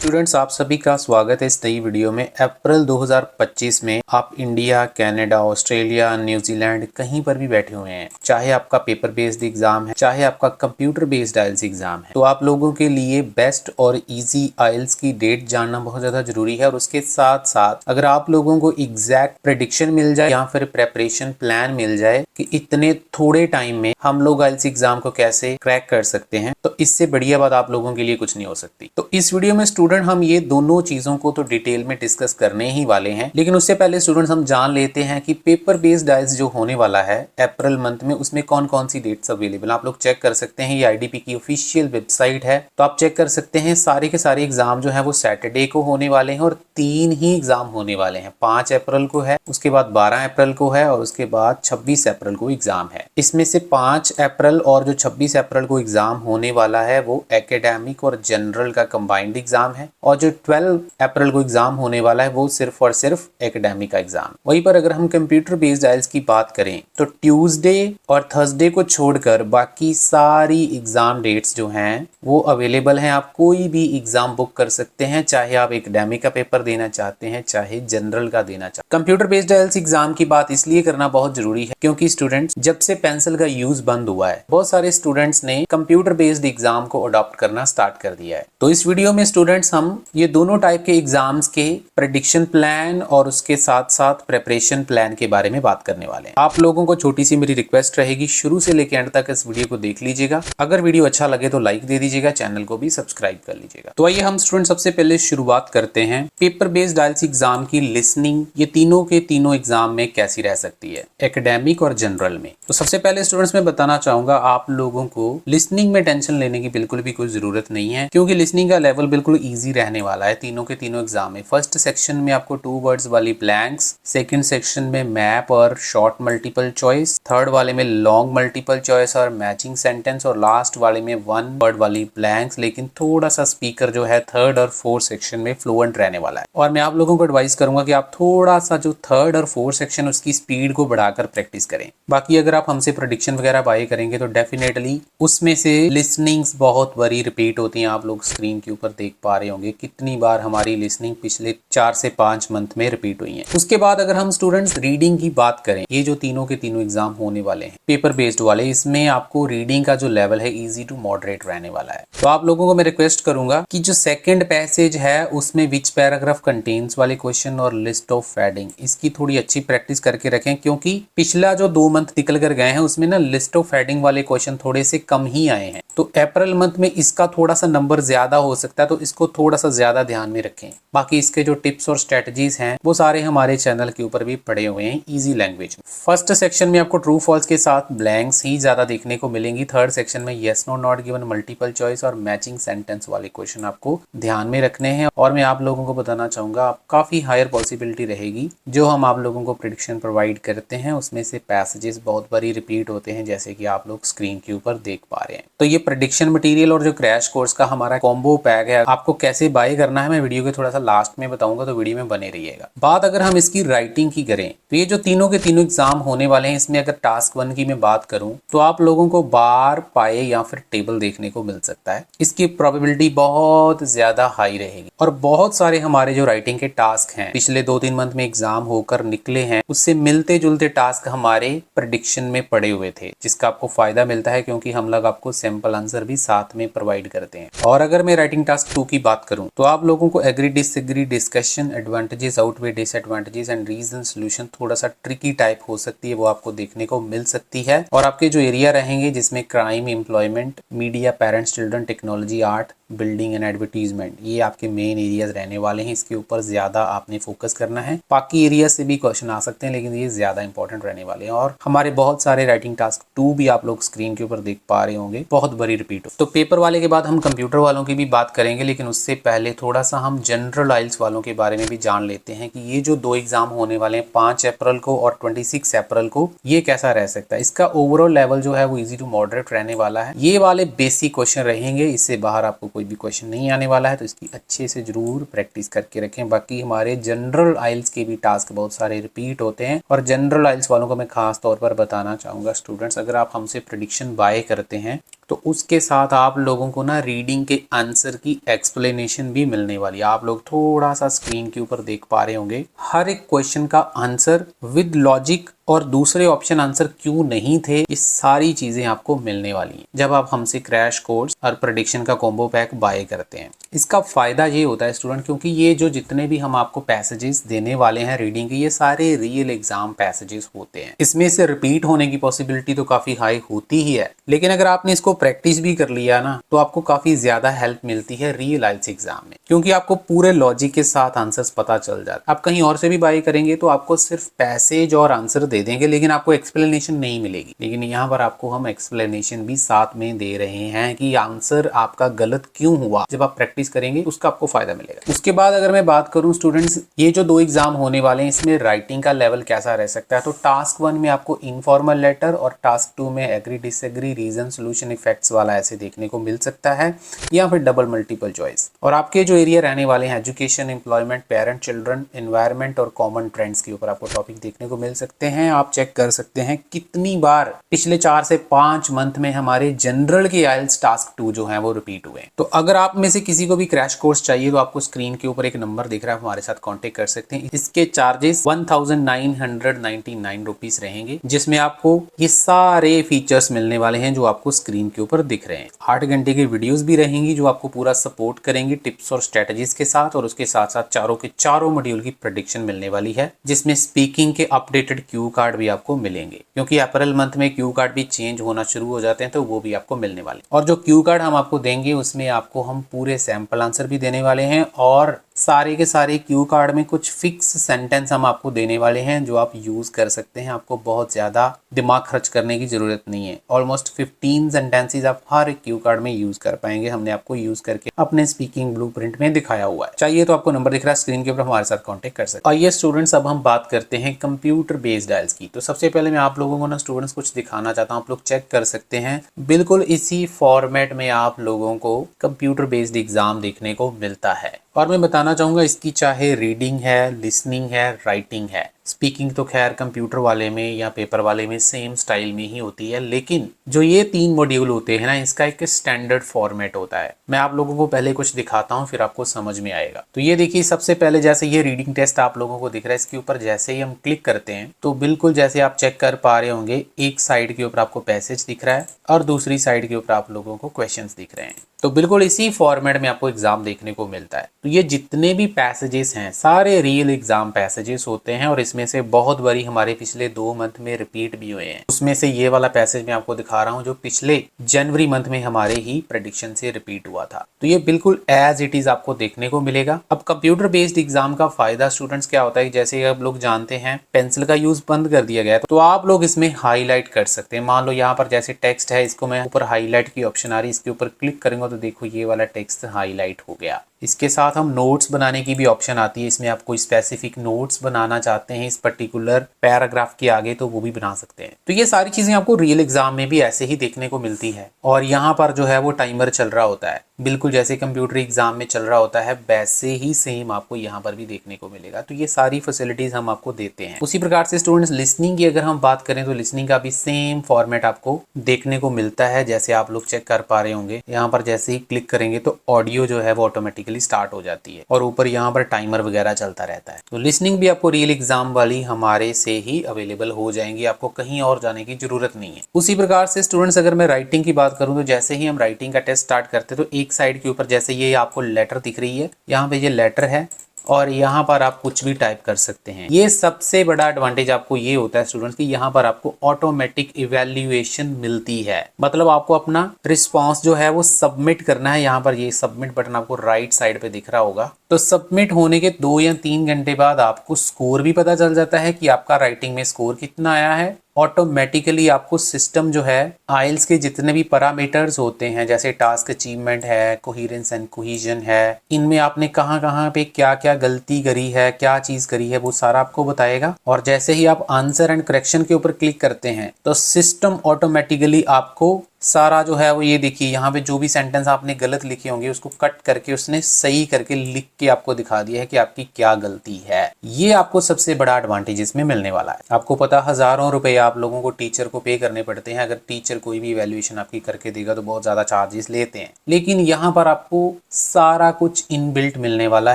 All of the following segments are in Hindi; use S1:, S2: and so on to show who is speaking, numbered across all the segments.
S1: स्टूडेंट्स, आप सभी का स्वागत है इस नई वीडियो में। अप्रैल 2025 में आप इंडिया, कनाडा, ऑस्ट्रेलिया, न्यूजीलैंड कहीं पर भी बैठे हुए हैं, चाहे आपका पेपर बेस्ड एग्जाम है, चाहे आपका कंप्यूटर बेस्ड आइल्स एग्जाम है, तो आप लोगों के लिए बेस्ट और इजी आइल्स की डेट जानना बहुत ज्यादा जरूरी है। और उसके साथ साथ अगर आप लोगों को एग्जैक्ट प्रेडिक्शन मिल जाए या फिर प्रेपरेशन प्लान मिल जाए कि इतने थोड़े टाइम में हम लोग आइल्स एग्जाम को कैसे क्रैक कर सकते हैं, तो इससे बढ़िया बात आप लोगों के लिए कुछ नहीं हो सकती। तो इस वीडियो में स्टूडेंट हम ये दोनों चीजों को तो डिटेल में डिस्कस करने ही वाले हैं, लेकिन उससे पहले स्टूडेंट्स हम जान लेते हैं कि पेपर बेस्ड आइल्स जो होने वाला है अप्रैल मंथ में, उसमें कौन कौन सी डेट्स अवेलेबल। आप लोग चेक कर सकते हैं, ये आईडीपी की ऑफिशियल वेबसाइट है, तो आप चेक कर सकते हैं। सारे के सारे एग्जाम जो है वो सैटरडे को होने वाले हैं और 3 ही एग्जाम होने वाले हैं। 5 अप्रैल को है, उसके बाद 12 अप्रैल को है और उसके बाद 26 अप्रैल को एग्जाम है। इसमें से 5 अप्रैल और जो 26 अप्रैल को एग्जाम होने वाला है वो एकेडमिक और जनरल का कंबाइंड एग्जाम है, और जो 12 अप्रैल को एग्जाम होने वाला है वो सिर्फ और सिर्फ एकेडमिक का एग्जाम। वहीं पर अगर हम कंप्यूटर बेस्ड आइल्स की बात करें तो ट्यूसडे और थर्सडे को छोड़कर बाकी सारी एग्जाम डेट्स जो हैं वो अवेलेबल हैं। आप कोई भी एग्जाम बुक कर सकते हैं, चाहे आप एकेडमिक का पेपर देना चाहते हैं, चाहे जनरल का देना चाहते हैं। कंप्यूटर बेस्ड आइल्स एग्जाम की बात इसलिए करना बहुत जरूरी है क्योंकि स्टूडेंट्स, जब से पेंसिल का यूज बंद हुआ है, बहुत सारे स्टूडेंट्स ने कंप्यूटर बेस्ड एग्जाम को अडॉप्ट करना स्टार्ट कर दिया है। तो इस वीडियो में स्टूडेंट्स हम ये दोनों टाइप के एग्जाम्स के प्रेडिक्शन प्लान और उसके साथ साथ प्रेपरेशन प्लान के बारे में बात करने वाले हैं। आप लोगों को छोटी सी मेरी रिक्वेस्ट रहेगी, शुरू से लेकर एंड तक इस वीडियो को देख लीजिएगा। अगर वीडियो अच्छा लगे तो लाइक दे दीजिएगा, चैनल को भी सब्सक्राइब कर लीजिएगा। तो आइए हम स्टूडेंट सबसे पहले शुरुआत करते हैं पेपर बेस्ड आइल्स एग्जाम की लिसनिंग। ये तीनों के तीनों एग्जाम में कैसी रह सकती है, एकेडमिक और जनरल में। तो सबसे पहले स्टूडेंट्स मैं बताना चाहूंगा आप लोगों को लिसनिंग में टेंशन लेने की बिल्कुल भी कोई जरूरत नहीं है, क्योंकि लिसनिंग का लेवल बिल्कुल इजी रहने वाला है तीनों के तीनों एग्जाम में। फर्स्ट सेक्शन में आपको 2 वर्ड्स वाली ब्लैंक्स, सेकंड सेक्शन में मैप और शॉर्ट मल्टीपल चॉइस, थर्ड वाले में लॉन्ग मल्टीपल चॉइस और मैचिंग सेंटेंस, और लास्ट वाले में 1 वर्ड वाली ब्लैंक्स। लेकिन थोड़ा सा स्पीकर जो है थर्ड और फोर्थ सेक्शन में फ्लुएंट रहने वाला है, और मैं आप लोगों को एडवाइस करूंगा कि आप थोड़ा सा जो थर्ड और फोर्थ सेक्शन उसकी स्पीड को बढ़ाकर प्रैक्टिस करें। बाकी अगर आप हमसे प्रेडिक्शन वगैरह बाय करेंगे तो डेफिनेटली उसमें से लिसनिंग्स बहुत बड़ी रिपीट होती हैं। आप लोग स्क्रीन के ऊपर देख पा रहे होंगे कितनी बार हमारी लिसनिंग पिछले 4 से 5 मंथ में रिपीट हुई है। उसके बाद अगर हम स्टूडेंट्स रीडिंग की बात करें, ये जो तीनों के तीनों एग्जाम होने वाले हैं पेपर बेस्ड वाले, इसमें आपको रीडिंग का जो लेवल है इजी टू मॉडरेट रहने वाला है। तो आप लोगों को मैं रिक्वेस्ट करूंगा कि जो सेकंड पैसेज है उसमें विच पैराग्राफ कंटेन्स वाले क्वेश्चन और लिस्ट ऑफ हेडिंग, इसकी थोड़ी अच्छी प्रैक्टिस करके रखें, क्योंकि पिछला जो 2 मंथ निकल कर गए हैं उसमें ना लिस्ट ऑफ हेडिंग वाले क्वेश्चन थोड़े से कम ही आए हैं। तो अप्रैल मंथ में इसका थोड़ा सा नंबर ज्यादा हो सकता है, तो इसको थोड़ा सा ज्यादा ध्यान में रखें। बाकी इसके जो टिप्स और स्ट्रेटजीज हैं वो सारे हमारे चैनल के ऊपर भी पड़े हुए हैं इजी लैंग्वेज में। फर्स्ट सेक्शन में आपको ट्रू फॉल्स के साथ ब्लैंक्स ही ज्यादा देखने को मिलेंगी। थर्ड सेक्शन में yes no not given, multiple choice और मैचिंग सेंटेंस वाले क्वेश्चन आपको ध्यान में रखने हैं। और मैं आप लोगों को बताना चाहूंगा आप काफी हायर पॉसिबिलिटी रहेगी जो हम आप लोगों को प्रेडिक्शन प्रोवाइड करते हैं उसमें से पैसेजेस बहुत बारी रिपीट होते हैं, जैसे कि आप लोग स्क्रीन के ऊपर देख पा रहे हैं। तो ये प्रेडिक्शन मटेरियल और जो क्रैश कोर्स का हमारा कॉम्बो पैक है, आपको कैसे बाय करना है मैं वीडियो के थोड़ा सा लास्ट में बताऊंगा, तो वीडियो में बने रहिएगा। बात अगर हम इसकी राइटिंग की करें तो ये जो तीनों के तीनों एग्जाम होने वाले हैं, इसमें अगर टास्क 1 की मैं बात करूं तो आप लोगों को बार, पाए या फिर टेबल देखने को मिल सकता है। इसकी प्रोबेबिलिटी बहुत ज्यादा हाई रहेगी, और बहुत सारे हमारे जो राइटिंग के टास्क हैं पिछले 2-3 मंथ में एग्जाम होकर निकले हैं, उससे मिलते जुलते टास्क हमारे प्रेडिक्शन में पड़े हुए थे, जिसका आपको फायदा मिलता है क्योंकि हम लोग आपको सैंपल आंसर भी साथ में प्रोवाइड करते हैं। और अगर मैं राइटिंग टास्क 2 की बात करूं तो आप लोगों को agree, disagree, discussion, advantages, outweigh disadvantages and reason solution, थोड़ा सा ट्रिकी टाइप हो सकती है, वो आपको देखने को मिल सकती है। और आपके जो एरिया रहेंगे जिसमें crime, employment, media, parents, children, technology, art, building and advertisement, ये आपके मेन एरियाज रहने वाले हैं। इसके ऊपर ज्यादा आपने फोकस करना है। बाकी एरिया से भी क्वेश्चन आ सकते हैं, लेकिन ये ज्यादा इंपॉर्टेंट रहने वाले हैं। और हमारे बहुत सारे राइटिंग टास्क 2 भी आप लोग स्क्रीन के ऊपर देख पा रहे होंगे, बहुत बड़ी रिपीट हो। तो पेपर वाले के बाद हम कंप्यूटर वालों की भी बात करेंगे, लेकिन उससे पहले थोड़ा सा हम जनरल आइल्स वालों के बारे में भी जान लेते हैं कि ये जो 2 एग्जाम होने वाले हैं 5 अप्रैल को और 26 अप्रैल को, ये कैसा रह सकता है। इसका ओवरऑल लेवल जो है वो इजी टू मॉडरेट रहने वाला है। ये वाले बेसिक क्वेश्चन रहेंगे, इससे बाहर आपको कोई भी क्वेश्चन नहीं आने वाला है, तो इसकी अच्छे से जरूर प्रैक्टिस करके रखें। बाकी हमारे जनरल आइल्स के भी टास्क बहुत सारे रिपीट होते हैं, और जनरल आइल्स वालों को मैं खास तौर पर बताना चाहूंगा स्टूडेंट्स, अगर आप हमसे प्रेडिक्शन बाय करते हैं तो उसके साथ आप लोगों को ना रीडिंग के आंसर की एक्सप्लेनेशन भी मिलने वाली है। आप लोग थोड़ा सा स्क्रीन के ऊपर देख पा रहे होंगे, हर एक क्वेश्चन का आंसर विद लॉजिक और दूसरे ऑप्शन आंसर क्यों नहीं थे, ये सारी चीजें आपको मिलने वाली हैं जब आप हमसे क्रैश कोर्स और प्रेडिक्शन का कॉम्बो पैक बाय करते हैं। इसका फायदा ये होता है स्टूडेंट, क्योंकि ये जो जितने भी हम आपको पैसेजेस देने वाले हैं रीडिंग के, ये सारे रियल एग्जाम पैसेजेस होते हैं। इसमें से रिपीट होने की पॉसिबिलिटी तो काफी हाई होती ही है, लेकिन अगर आपने इसको प्रैक्टिस भी कर लिया ना तो आपको काफी ज्यादा हेल्प मिलती है रियल आइल्स एग्जाम में, क्योंकि आपको पूरे लॉजिक के साथ आंसर्स पता चल जाता है। आप कहीं और से भी बाय करेंगे तो आपको सिर्फ पैसेज और आंसर दे देंगे, लेकिन आपको एक्सप्लेनेशन नहीं मिलेगी। लेकिन यहाँ पर आपको हम एक्सप्लेनेशन भी साथ में दे रहे हैं कि आंसर आपका गलत क्यों हुआ। जब आप प्रैक्टिस करेंगे उसका आपको फायदा मिलेगा। उसके बाद अगर मैं बात करूं स्टूडेंट्स, ये जो 2 एग्जाम होने वाले हैं इसमें राइटिंग का लेवल कैसा रह सकता है, तो टास्क 1 में आपको इनफॉर्मल लेटर और टास्क 2 में agree disagree reason solution effects वाला ऐसे देखने को मिल सकता है, या फिर डबल मल्टीपल चॉइस। और आपके जो एरिया रहने वाले हैं education, employment, parent, children, environment और कॉमन ट्रेंड्स के ऊपर आपको टॉपिक देखने को मिल सकते हैं। आप चेक कर सकते हैं कितनी बार पिछले 4 से 5 मंथ में हमारे जनरल के आइल्स टास्क 2 जो है वो रिपीट हुए। तो अगर आप में से किसी को भी क्रैश कोर्स चाहिए तो आपको स्क्रीन के ऊपर एक नंबर दिख रहा है, हमारे साथ कांटेक्ट कर सकते हैं। इसके चार्जेस 1999 रुपीस रहेंगे, जिसमें आपको ये सारे फीचर्स मिलने वाले हैं जो आपको स्क्रीन के ऊपर दिख रहे हैं। 8 घंटे की वीडियोस भी रहेंगी जो आपको पूरा सपोर्ट करेंगी टिप्स और स्ट्रेटजीज के साथ, और उसके साथ साथ चारों के चारों मॉड्यूल की प्रेडिक्शन मिलने वाली है, जिसमें स्पीकिंग के अपडेटेड क्यू कार्ड भी आपको मिलेंगे, क्योंकि अप्रैल मंथ में क्यू कार्ड भी चेंज होना शुरू हो जाते हैं, तो वो भी आपको मिलने वाले। और जो क्यू कार्ड हम आपको देंगे उसमें आपको हम पूरे सैंपल आंसर भी देने वाले हैं, और सारे के सारे क्यू कार्ड में कुछ फिक्स सेंटेंस हम आपको देने वाले हैं जो आप यूज कर सकते हैं। आपको बहुत ज्यादा दिमाग खर्च करने की जरूरत नहीं है। ऑलमोस्ट 15 सेंटेंसेस आप हर क्यू कार्ड में यूज कर पाएंगे। हमने आपको यूज करके अपने स्पीकिंग ब्लूप्रिंट में दिखाया हुआ है। चाहिए तो आपको नंबर दिख रहा है स्क्रीन के ऊपर, हमारे साथ कांटेक्ट कर सकते हैं। आइए स्टूडेंट्स, अब हम बात करते हैं कंप्यूटर बेस्ड आइल्स की। तो सबसे पहले मैं आप लोगों को ना स्टूडेंट्स कुछ दिखाना चाहता हूँ, आप लोग चेक कर सकते हैं। बिल्कुल इसी फॉर्मेट में आप लोगों को कंप्यूटर बेस्ड एग्जाम देखने को मिलता है, और मैं बताना चाहूंगा इसकी चाहे रीडिंग है, लिसनिंग है, राइटिंग है, स्पीकिंग तो खैर कंप्यूटर वाले में या पेपर वाले में सेम स्टाइल में ही होती है, लेकिन जो ये 3 मॉड्यूल होते हैं ना, इसका एक स्टैंडर्ड फॉर्मेट होता है। मैं आप लोगों को पहले कुछ दिखाता हूँ, फिर आपको समझ में आएगा। तो ये देखिए, सबसे पहले जैसे ये रीडिंग टेस्ट आप लोगों को दिख रहा है, इसके ऊपर जैसे ही हम क्लिक करते हैं तो बिल्कुल जैसे आप चेक कर पा रहे होंगे, एक साइड के ऊपर आपको पैसेज दिख रहा है और दूसरी साइड के ऊपर आप लोगों को क्वेश्चंस दिख रहे हैं। तो बिल्कुल इसी फॉर्मेट में आपको एग्जाम देखने को मिलता है। तो ये जितने भी पैसेजेस हैं सारे रियल एग्जाम पैसेजेस होते हैं, और इसमें से बहुत बारी हमारे पिछले 2 मंथ में रिपीट भी हुए हैं। उसमें से ये वाला पैसेज मैं आपको दिखा रहा हूँ जो पिछले जनवरी मंथ में हमारे ही प्रेडिक्शन से रिपीट हुआ था। तो ये बिल्कुल एज इट इज आपको देखने को मिलेगा। अब कंप्यूटर बेस्ड एग्जाम का फायदा स्टूडेंट्स क्या होता है, जैसे अब लोग जानते हैं पेंसिल का यूज बंद कर दिया गया है, तो आप लोग इसमें हाईलाइट कर सकते हैं। मान लो यहाँ पर जैसे टेक्स्ट है, इसको मैं ऊपर हाईलाइट की ऑप्शन आ रही है, इसके ऊपर क्लिक करेंगे तो देखो ये वाला टेक्स्ट हाईलाइट हो गया। इसके साथ हम नोट्स बनाने की भी ऑप्शन आती है, इसमें आप कोई स्पेसिफिक नोट्स बनाना चाहते हैं इस पर्टिकुलर पैराग्राफ के आगे तो वो भी बना सकते हैं। तो ये सारी चीजें आपको रियल एग्जाम में भी ऐसे ही देखने को मिलती है। और यहाँ पर जो है वो टाइमर चल रहा होता है, बिल्कुल जैसे कंप्यूटर एग्जाम में चल रहा होता है वैसे ही सेम आपको यहाँ पर भी देखने को मिलेगा। तो ये सारी फैसिलिटीज हम आपको देते हैं। उसी प्रकार से स्टूडेंट्स लिसनिंग की अगर हम बात करें तो लिसनिंग का भी सेम फॉर्मेट आपको देखने को मिलता है, जैसे आप लोग चेक कर पा रहे होंगे। यहाँ पर जैसे ही क्लिक करेंगे तो ऑडियो जो है वो ऑटोमेटिकली स्टार्ट हो जाती है, और ऊपर यहाँ पर टाइमर वगैरह चलता रहता है। तो लिसनिंग भी आपको रियल एग्जाम वाली हमारे से ही अवेलेबल हो जाएंगी, आपको कहीं और जाने की जरूरत नहीं है। उसी प्रकार से स्टूडेंट्स अगर मैं राइटिंग की बात करूँ तो जैसे ही हम राइटिंग का टेस्ट स्टार्ट करते हैं तो एक साइड के ऊपर जैसे ये आपको लेटर दिख रही है, यहाँ पे ये लेटर है और यहाँ पर आप कुछ भी टाइप कर सकते हैं। ये सबसे बड़ा एडवांटेज आपको ये होता है स्टूडेंट्स कि यहाँ पर आपको ऑटोमेटिक इवैल्यूएशन मिलती है। मतलब आपको अपना रिस्पांस जो है वो सबमिट करना है। यहाँ पर ये सबमिट बटन आपको राइट साइड पे दिख रहा होगा। तो सबमिट होने के 2 या 3 घंटे बाद आपको स्कोर भी पता चल जाता है कि आपका राइटिंग में स्कोर कितना आया है। ऑटोमेटिकली आपको सिस्टम जो है आइल्स के जितने भी पैरामीटर्स होते हैं, जैसे टास्क अचीवमेंट है, कोहेरेंस एंड कोहेजन है, इनमें आपने कहाँ पे क्या क्या गलती करी है, क्या चीज करी है, वो सारा आपको बताएगा। और जैसे ही आप आंसर एंड करेक्शन के ऊपर क्लिक करते हैं तो सिस्टम ऑटोमेटिकली आपको सारा जो है वो ये देखिए यहाँ पे जो भी सेंटेंस आपने गलत लिखे होंगे उसको कट करके उसने सही करके लिख के आपको दिखा दिया है कि आपकी क्या गलती है। ये आपको सबसे बड़ा एडवांटेज इसमें मिलने वाला है। आपको पता हजारों रुपए आप लोगों को टीचर को पे करने पड़ते हैं। अगर टीचर कोई भी इवैल्यूएशन आपकी करके देगा तो बहुत ज्यादा चार्जेस लेते हैं, लेकिन यहाँ पर आपको सारा कुछ इनबिल्ट मिलने वाला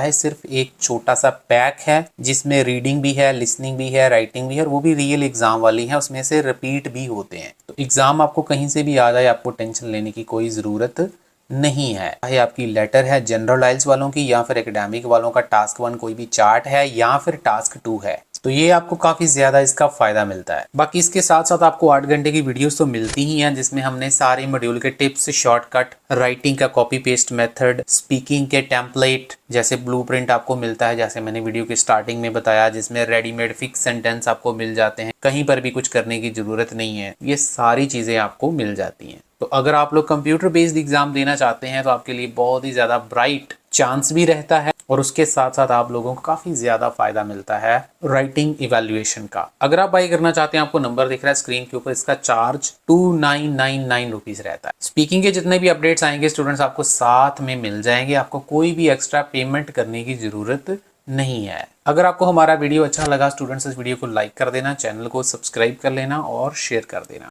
S1: है। सिर्फ एक छोटा सा पैक है जिसमें रीडिंग भी है, लिसनिंग भी है, राइटिंग भी है, और वो भी रियल एग्जाम वाली है, उसमें से रिपीट भी होते हैं। तो एग्जाम आपको कहीं से भी आ जाए, आपको टेंशन लेने की कोई जरूरत नहीं है। चाहे आपकी लेटर है जनरल आइल्स वालों की या फिर एकेडमिक वालों का टास्क 1 कोई भी चार्ट है या फिर टास्क 2 है, तो ये आपको काफी ज्यादा इसका फायदा मिलता है। बाकी इसके साथ साथ आपको 8 घंटे की वीडियोस तो मिलती ही हैं, जिसमें हमने सारे मॉड्यूल के टिप्स, शॉर्टकट, राइटिंग का कॉपी पेस्ट मेथड, स्पीकिंग के टेम्पलेट जैसे ब्लूप्रिंट आपको मिलता है, जैसे मैंने वीडियो की स्टार्टिंग में बताया, जिसमें रेडीमेड फिक्स सेंटेंस आपको मिल जाते हैं, कहीं पर भी कुछ करने की जरूरत नहीं है। ये सारी चीजें आपको मिल जाती हैं। तो अगर आप लोग कंप्यूटर बेस्ड एग्जाम देना चाहते हैं तो आपके लिए बहुत ही ज्यादा ब्राइट चांस भी रहता है, और उसके साथ साथ आप लोगों को काफी ज्यादा फायदा मिलता है राइटिंग इवैल्यूएशन का। अगर आप बाई करना चाहते हैं, आपको नंबर दिख रहा है स्क्रीन के ऊपर, इसका चार्ज 2999 रुपीज रहता है। स्पीकिंग के जितने भी अपडेट्स आएंगे स्टूडेंट्स आपको साथ में मिल जाएंगे, आपको कोई भी एक्स्ट्रा पेमेंट करने की जरूरत नहीं है। अगर आपको हमारा वीडियो अच्छा लगा स्टूडेंट्स, इस वीडियो को लाइक कर देना, चैनल को सब्सक्राइब कर लेना और शेयर कर देना।